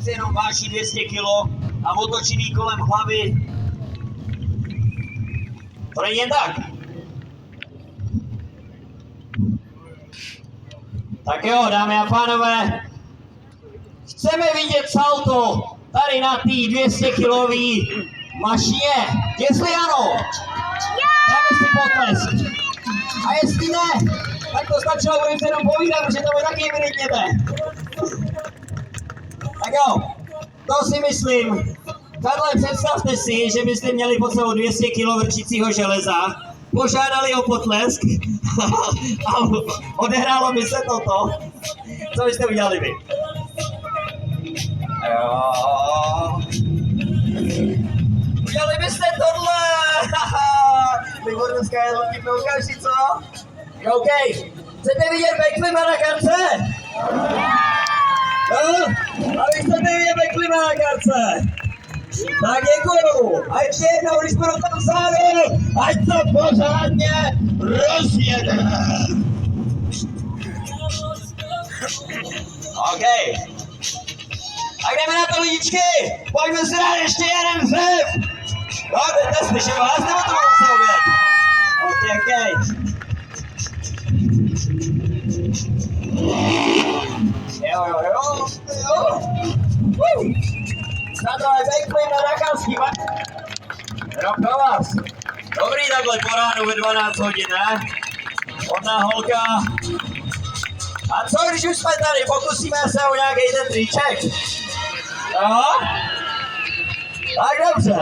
se jenom váží 200 kg a otočený kolem hlavy. To není jen tak. Tak jo, dámy a pánové, chceme vidět salto tady na té 200 kilový mašině. Jestli ano, dáme si potlesk. A jestli ne, tak to stačilo, budeme se jenom povídat, protože to bude taky evidentněte. Tak jo, to si myslím. Takhle představte si, že byste měli pod sebou 200 kg vrčícího železa, požádali o potlesk a odehrálo by se toto. Co byste udělali vy? Jo. Udělali byste tohle! Výbornická je vtipnou ukáži, co? OK. Chcete vidět backflipa na karce? Jo? A vy chcete vidět backflipa na karce? Tak děkuju. A ještě jednou, když budu tam vzadu, ať to pořádně rozjede. OK. Tak jdeme na to, lidičky. Pojďme si dát ještě jeden řev. No, teď slyším vás, nebo to mám se obět? OK. Jo. Snadové backflip na Dakarský rok pro vás. Dobrý takhle po ránu ve 12 hodin, ne? Hodná holka. A co když už jsme tady, pokusíme se o nějaký ten triček? Jo? Tak dobře.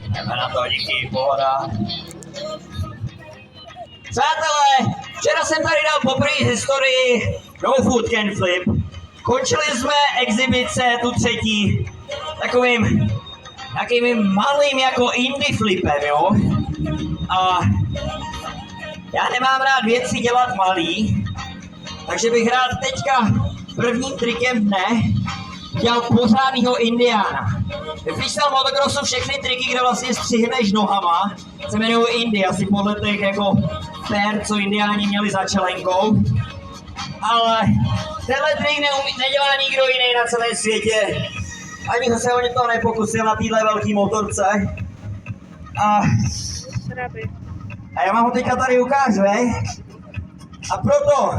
Jdeme na to, díky, pohoda. Přátelé, včera jsem tady dal poprvé historii No Food Can Flip. Končili jsme exibice, tu třetí, takovým malým jako indie flipem, jo. A já nemám rád věci dělat malý, takže bych rád teďka prvním trikem dne dělal pořádnýho indiána. Ve freestyle motocrossu všechny triky, kde vlastně střihneš nohama, se jmenují Indie, asi podle těch jako pér, co indiáni měli za čelenkou. Ale tenhle trik nedělá nikdo jiný na celém světě. Ani se o to nepokusil na téhle velký motorce. A já vám ho teďka tady ukážu, A proto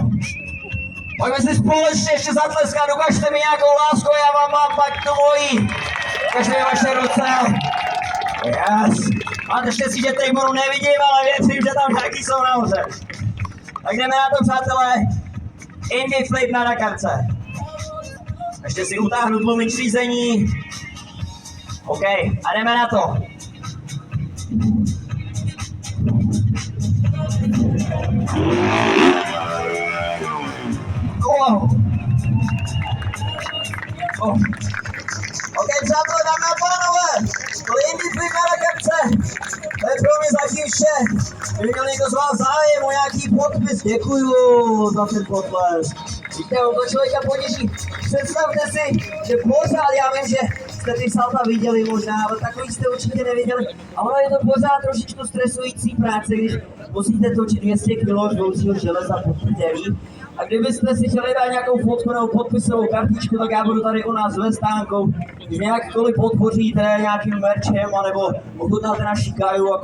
pojďme si společně ještě zatleskat, ukažte mi nějakou lásku, já vám mám pak tu moji. Ukažte mi vaše ruce. Yes. Máte štěstí, že Trigmoru nevidím, ale věřím, že tam nějaký jsou nahoře. Tak jdeme na to, přátelé. Indie flip na Dakarce. Ještě si utáhnu tlumič řízení. OK, a jdeme na to. OK, přátelé, dámy a pánové, to je Indie flip na Dakarce. To je pro mě zatím vše. Kdyby měl někdo z vás zájem o nějaký podpis, děkuju za ten potlesk. Víte, to člověka potěší. Představte si, že pořád, já vím, že jste ty salta viděli možná, ale takový jste určitě neviděli. A ono je to pořád trošičku stresující práce, když musíte točit 200 kg jdoucího železa pod prdeli. A kdybyste si chtěli dát nějakou fotku nebo podpisovou kartičku, tak já budu tady u nás ve stánku. Když nějakýkoliv podpoříte nějakým merčem, anebo ochutnáte naši káju a